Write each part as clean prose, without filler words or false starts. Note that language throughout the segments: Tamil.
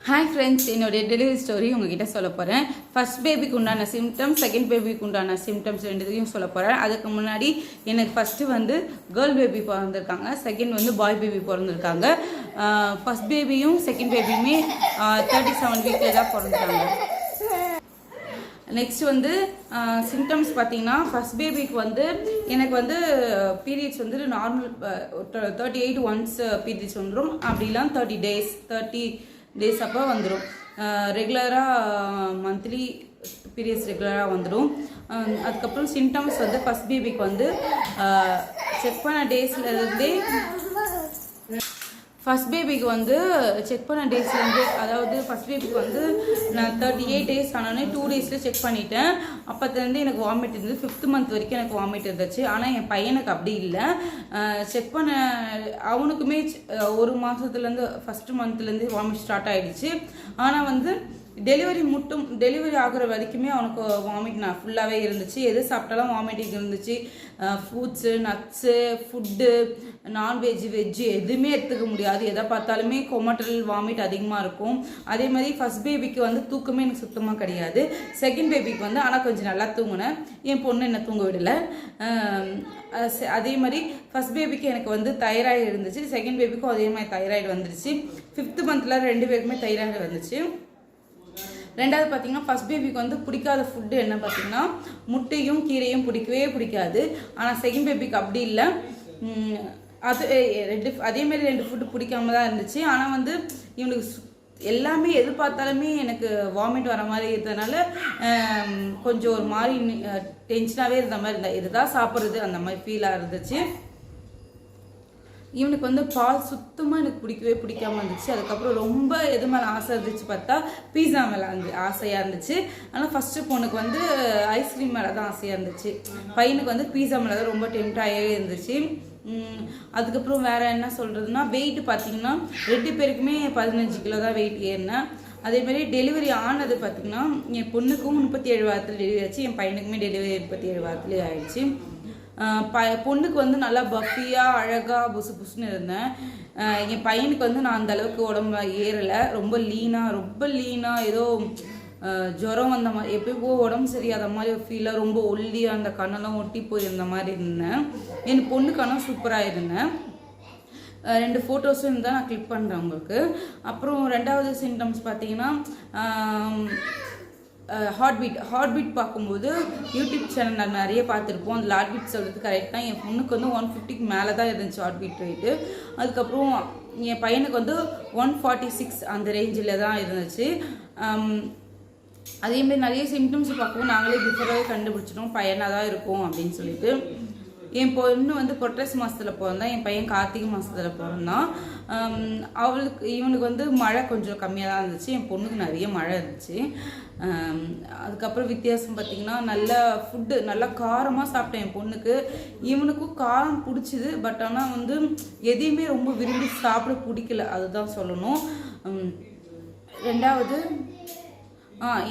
ஹாய் ஃப்ரெண்ட்ஸ், என்னுடைய டெலிவரி ஸ்டோரி உங்ககிட்ட சொல்ல போகிறேன். ஃபர்ஸ்ட் பேபிக்கு உண்டான சிம்டம்ஸ், செகண்ட் பேபிக்கு உண்டான சிம்டம்ஸ் ரெண்டுத்தையும் சொல்ல போகிறேன். அதுக்கு முன்னாடி எனக்கு ஃபஸ்ட்டு வந்து கேர்ள் பேபி பிறந்திருக்காங்க, செகண்ட் வந்து பாய் பேபி பிறந்திருக்காங்க. ஃபர்ஸ்ட் பேபியும் செகண்ட் பேபியுமே 37 வீக்கில் தான் பிறந்தாங்க. நெக்ஸ்ட் வந்து சிம்டம்ஸ் பார்த்தீங்கன்னா, ஃபர்ஸ்ட் பேபிக்கு வந்து எனக்கு வந்து பீரியட்ஸ் வந்து நார்மல் 38 ஒன்ஸ் பீரியட்ஸ் வந்துடும். அப்படிலாம் 30 டேஸ் அப்போ வந்துடும். ரெகுலராக மந்த்லி பீரியட்ஸ் ரெகுலராக வந்துடும். அதுக்கப்புறம் சிம்டம்ஸ் வந்து ஃபர்ஸ்ட் பேபிக்கு வந்து செக் பண்ண டேஸ்லேருந்தே அதாவது ஃபர்ஸ்ட் பேபிக்கு வந்து நான் 38 டேஸ் ஆனோடனே 2 டேஸில் செக் பண்ணிட்டேன். அப்போத்துலேருந்து எனக்கு வாமிட் இருந்தது. 5th மந்த் வரைக்கும் எனக்கு வாமிட் இருந்துச்சு. ஆனால் என் பையனுக்கு அப்படி இல்லை. செக் பண்ண அவனுக்குமே 1 மாதத்துலேருந்து ஃபஸ்ட்டு மந்த்லேருந்து வாமிட் ஸ்டார்ட் ஆகிடுச்சு. ஆனால் வந்து டெலிவரி ஆகிற வரைக்குமே அவனுக்கு வாமிட் நான் ஃபுல்லாகவே இருந்துச்சு. எது சாப்பிட்டாலும் வாமிட்டிங் இருந்துச்சு. Fruits, nuts, food, non veg, veg எதுவுமே எடுத்துக்க முடியாது. எதை பார்த்தாலுமே கொமட்டல், வாமிட் அதிகமாக இருக்கும். அதே மாதிரி ஃபர்ஸ்ட் பேபிக்கு வந்து தூக்கமே எனக்கு சுத்தமாக கிடையாது. செகண்ட் பேபிக்கு வந்து ஆனால் கொஞ்சம் நல்லா தூங்கினேன். என் பொண்ணு என்ன தூங்க விடலை. அதே மாதிரி ஃபர்ஸ்ட் பேபிக்கு எனக்கு வந்து தைராய்டு இருந்துச்சு. செகண்ட் பேபிக்கும் அதே மாதிரி தைராய்டு வந்துருச்சு. 5th மந்தில் 2 பேருக்குமே தைராய்டு வந்துச்சு. ரெண்டாவது பார்த்தீங்கன்னா, ஃபர்ஸ்ட் பேபிக்கு வந்து பிடிக்காத ஃபுட்டு என்ன பார்த்தீங்கன்னா, முட்டையும் கீரையும் பிடிக்காது. ஆனால் செகண்ட் பேபிக்கு அப்படி இல்லை. அது அதேமாரி 2 ஃபுட்டு பிடிக்காம தான் இருந்துச்சு. ஆனால் வந்து இவனுக்கு எல்லாமே எது பார்த்தாலுமே எனக்கு வாமிட் வர மாதிரி இருந்ததுனால கொஞ்சம் ஒரு மாதிரி டென்ஷனாகவே இருந்த மாதிரி இருந்தால் இதுதான் சாப்பிட்றது அந்த மாதிரி ஃபீலாக இருந்துச்சு. இவனுக்கு வந்து பால் சுத்தமாக எனக்கு பிடிக்காம இருந்துச்சு. அதுக்கப்புறம் ரொம்ப எது மேலே ஆசை இருந்துச்சு பார்த்தா பீஸா மேலே ஆசையாக இருந்துச்சு. ஆனால் ஃபஸ்ட்டு பொண்ணுக்கு வந்து ஐஸ்கிரீம் மேலே தான் ஆசையாக இருந்துச்சு. பையனுக்கு வந்து பீஸா மேலே தான் ரொம்ப டெம்டாகவே இருந்துச்சு. அதுக்கப்புறம் வேறு என்ன சொல்கிறதுனா, வெயிட் பார்த்தீங்கன்னா 2 பேருக்குமே 15 கிலோ தான் வெயிட் ஏறினேன். அதேமாதிரி டெலிவரி ஆனது பார்த்திங்கன்னா, என் பொண்ணுக்கும் 37 வாரத்தில் டெலிவரி ஆச்சு. என் பையனுக்குமே டெலிவரி 37 வாரத்துலேயே ஆயிடுச்சு. பொண்ணுக்கு வந்து நல்லா பஃபியாக அழகாக புசுன்னு இருந்தேன். என் பையனுக்கு வந்து நான் அந்தளவுக்கு உடம்பு ஏறலை. ரொம்ப லீனாக ஏதோ ஜுரம் வந்த மாதிரி, எப்போ உடம்பு சரியாத மாதிரி ஃபீலாக ரொம்ப ஒல்லியாக அந்த கண்ணெல்லாம் ஒட்டி போயிருந்த மாதிரி இருந்தேன். என் பொண்ணுக்கான சூப்பராக இருந்தேன். 2 ஃபோட்டோஸும் இருந்தால் நான் கிளிக் பண்ணுறேன் உங்களுக்கு. அப்புறம் 2வது சிம்டம்ஸ் பார்த்தீங்கன்னா, ஹார்ட் பீட் பார்க்கும்போது யூடியூப் சேனல் நான் நிறைய பார்த்துருப்போம். அதில் ஹார்ட் பீட் சொல்கிறது கரெக்ட் தான். என் பொண்ணுக்கு வந்து 150க்கு மேலே தான் இருந்துச்சு ஹார்ட் பீட் ரேட்டு. அதுக்கப்புறம் என் பையனுக்கு வந்து 146 அந்த ரேஞ்சில் தான் இருந்துச்சு. அதேமாதிரி நிறைய சிம்டம்ஸ் பார்க்கவும் நாங்களே பிஃபோராகவே கண்டுபிடிச்சிட்டோம் பையனாக தான் இருக்கும் அப்படின்னு சொல்லிட்டு. என் பொண்ணு வந்து புரட்டாசி மாதத்தில் பிறந்தா, என் பையன் கார்த்திகை மாதத்தில் பிறந்தான். இவனுக்கு வந்து மழை கொஞ்சம் கம்மியாக தான் இருந்துச்சு. என் பொண்ணுக்கு நிறைய மழை இருந்துச்சு. அதுக்கப்புறம் வித்தியாசம் பார்த்திங்கன்னா, நல்ல ஃபுட்டு நல்லா காரமாக சாப்பிட்டேன் என் பொண்ணுக்கு. இவனுக்கும் காரம் பிடிச்சிது. பட் ஆனால் வந்து எதையுமே ரொம்ப விரும்பி சாப்பிட பிடிக்கல, அதுதான் சொல்லணும். 2வது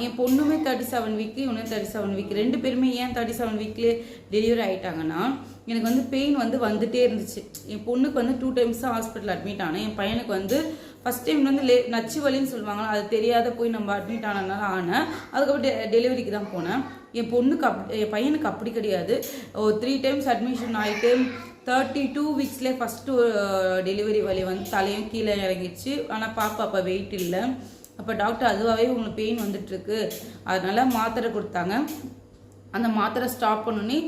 என் பொண்ணுமே 37 வீக்கு, இவனும் 37 வீக். 2 பேருமே ஏன் 37 வீக்லேயே டெலிவரி ஆகிட்டாங்கன்னா, எனக்கு வந்து பெயின் வந்துட்டே இருந்துச்சு. என் பொண்ணுக்கு வந்து 2 டைம்ஸ் தான் ஹாஸ்பிட்டல் அட்மிட் ஆனேன். என் பையனுக்கு வந்து ஃபஸ்ட் டைம் வந்து நச்சு வலின்னு சொல்லுவாங்க, அது தெரியாத போய் நம்ம அட்மிட் ஆனதுனால ஆனேன். அதுக்கப்புறம் டெலிவரிக்கு தான் போனேன். என் பையனுக்கு அப்படி கிடையாது. 3 டைம்ஸ் அட்மிஷன் ஆகிட்டு 32 வீக்ஸ்லேயே ஃபஸ்ட்டு டெலிவரி வலி வந்து தலையும் கீழே இறங்கிடுச்சு. ஆனால் பாப்பா அப்போ வெயிட் இல்லை. அப்போ டாக்டர் அதுவாகவே உங்களுக்கு பெயின் வந்துட்டுருக்கு, அதனால் மாத்திரை கொடுத்தாங்க. அந்த மாத்திரை ஸ்டாப் பண்ணோன்னே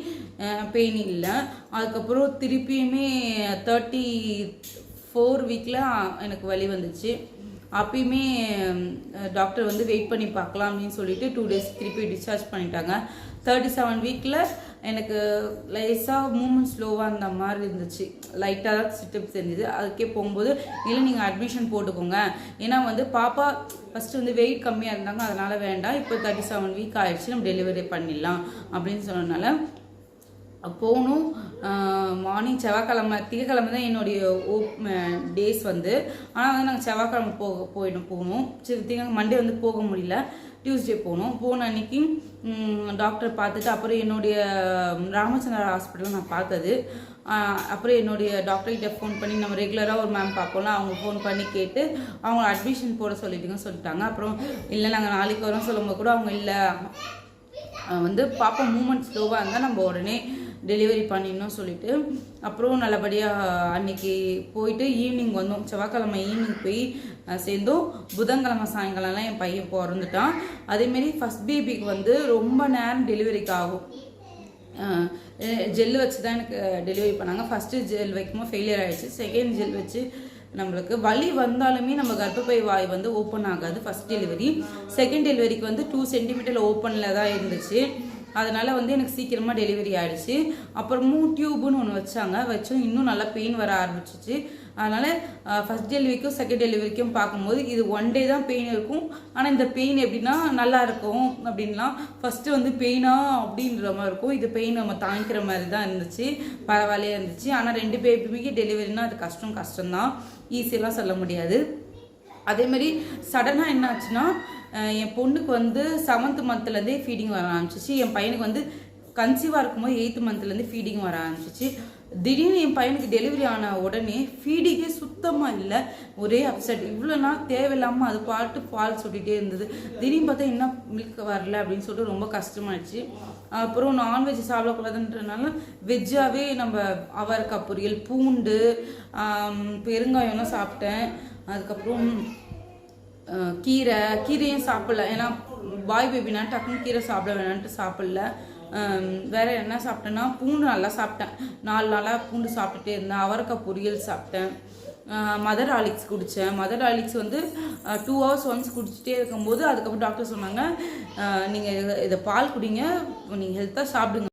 பெயின் இல்லை. அதுக்கப்புறம் திருப்பியுமே 34 வீக்கில் எனக்கு வலி வந்துச்சு. அப்பயுமே டாக்டர் வந்து வெயிட் பண்ணி பார்க்கலாம் அப்படின்னு சொல்லிட்டு 2 டேஸ் திருப்பி டிஸ்சார்ஜ் பண்ணிட்டாங்க. 37 வீக்கில் எனக்கு லைஸாக மூமெண்ட் ஸ்லோவாக இருந்த மாதிரி இருந்துச்சு. லைட்டாக தான் சிட்டப்ஸ் இருந்துது. அதுக்கே போகும்போது இல்லை நீங்கள் அட்மிஷன் போட்டுக்கோங்க, ஏன்னா வந்து பாப்பா ஃபஸ்ட்டு வந்து வெயிட் கம்மியாக இருந்தாங்க, அதனால் வேண்டாம், இப்போ 37 வீக் ஆகிடுச்சு, நம்ம டெலிவரி பண்ணிடலாம் அப்படின்னு சொன்னதுனால போகணும். மார்னிங் செவ்வாய்க்கிழமை திங்கக்கிழமை தான் என்னுடைய டேஸ் வந்து. ஆனால் வந்து நாங்கள் செவ்வாய்க்கிழமை போகணும். சரி மண்டே வந்து போக முடியல, டியூஸ்டே போன அன்னைக்கு டாக்டர் பார்த்துட்டு அப்புறம் என்னுடைய ராமச்சந்திரா ஹாஸ்பிட்டலில் நான் பார்த்தது. அப்புறம் என்னுடைய டாக்டர்கிட்ட ஃபோன் பண்ணி நம்ம ரெகுலராக ஒரு மேம் பார்ப்போம்ல, அவங்க ஃபோன் பண்ணி கேட்டு அவங்க அட்மிஷன் போட சொல்லிட்டாங்க. அப்புறம் இல்லை நாங்கள் நாளைக்கு வரோம் சொல்லும்போது கூட அவங்க இல்லை வந்து பாப்பா மூமெண்ட் ஸ்லோவாக இருந்தால் நம்ம உடனே டெலிவரி பண்ணிடணும் சொல்லிட்டு அப்புறம் நல்லபடியாக அன்னைக்கு போயிட்டு ஈவினிங் வந்தோம். செவ்வாய்க்கிழமை ஈவினிங் போய் சேர்ந்தோம். புதன்கிழமை சாயங்காலம்லாம் என் பையன் பிறந்துட்டான். அதேமாரி ஃபஸ்ட் பேபிக்கு வந்து ரொம்ப நேரம் டெலிவரிக்கு ஆகும். ஜெல் வச்சு தான் எனக்கு டெலிவரி பண்ணாங்க. ஃபஸ்ட்டு ஜெல் வைக்கும்போது ஃபெயிலியர் ஆகிடுச்சு. செகண்ட் ஜெல் வச்சு நம்மளுக்கு வலி வந்தாலுமே நம்ம கர்ப்பப்பை வாய் வந்து ஓப்பன் ஆகாது ஃபஸ்ட் டெலிவரி. செகண்ட் டெலிவரிக்கு வந்து 2 சென்டிமீட்டர் ஓப்பனில் தான் இருந்துச்சு. அதனால் வந்து எனக்கு சீக்கிரமாக டெலிவரி ஆகிடுச்சு. அப்புறமும் டியூப்னு ஒன்று வச்சோம், இன்னும் நல்லா பெயின் வர ஆரம்பிச்சிச்சு. அதனால் ஃபஸ்ட் டெலிவரிக்கும் செகண்ட் டெலிவரிக்கும் பார்க்கும்போது இது 1 டே தான் பெயின் இருக்கும். ஆனால் இந்த பெயின் எப்படின்னா நல்லா இருக்கும் அப்படின்லாம். ஃபஸ்ட்டு வந்து பெயினா அப்படின்ற மாதிரி இருக்கும், இது பெயின் நம்ம தாங்கிக்கிற மாதிரி தான் இருந்துச்சு, பரவாயில்லையா இருந்துச்சு. ஆனால் 2 பேபிக்கு டெலிவரினா அது கஷ்டம்தான், ஈஸியெல்லாம் சொல்ல முடியாது. அதேமாதிரி சடனாக என்ன ஆச்சுன்னா என் பொண்ணுக்கு வந்து 7th மந்த்லேருந்தே ஃபீடிங் வர ஆரம்பிச்சிச்சு. என் பையனுக்கு வந்து கன்சீவாக இருக்கும்போது 8th மந்த்லேருந்து ஃபீடிங் வர ஆரம்பிச்சிச்சு. திடீர்னு என் பையனுக்கு டெலிவரி ஆன உடனே ஃபீடிங்கே சுத்தமாக இல்லை, ஒரே அப்செட். இவ்வளோ நாள் தேவையில்லாமல் அது பாட்டு பால் சொல்லிகிட்டே இருந்தது. திடீர்னு பார்த்தா என்ன மில்க் வரல அப்படின்னு சொல்லிட்டு ரொம்ப கஷ்டமாயிடுச்சு. அப்புறம் நான்வெஜ் சாப்பிடக்கூடாதுன்றதுனால வெஜ்ஜாகவே நம்ம அவரைக்காய் பொரியல், பூண்டு, பெருங்காயம்லாம் சாப்பிட்டேன். அதுக்கப்புறம் கீரையும் சாப்பிடல, ஏன்னா பாய் பேபினா டக்குன்னு கீரை சாப்பிட வேணான்ட்டு சாப்பிடல. வேறு என்ன சாப்பிட்டேன்னா பூண்டு நல்லா சாப்பிட்டேன், 4 நாளாக பூண்டு சாப்பிட்டுட்டே இருந்தேன். அவரைக்காய் பொரியல் சாப்பிட்டேன். மதர் ஹார்லிக்ஸ் குடித்தேன். மதர் ஹார்லிக்ஸ் வந்து 2 hours ஒன்ஸ் குடிச்சிட்டே இருக்கும்போது அதுக்கப்புறம் டாக்டர் சொன்னாங்க, நீங்கள் இதை பால் குடிங்க, நீங்கள் ஹெல்த்தாக சாப்பிடுங்க.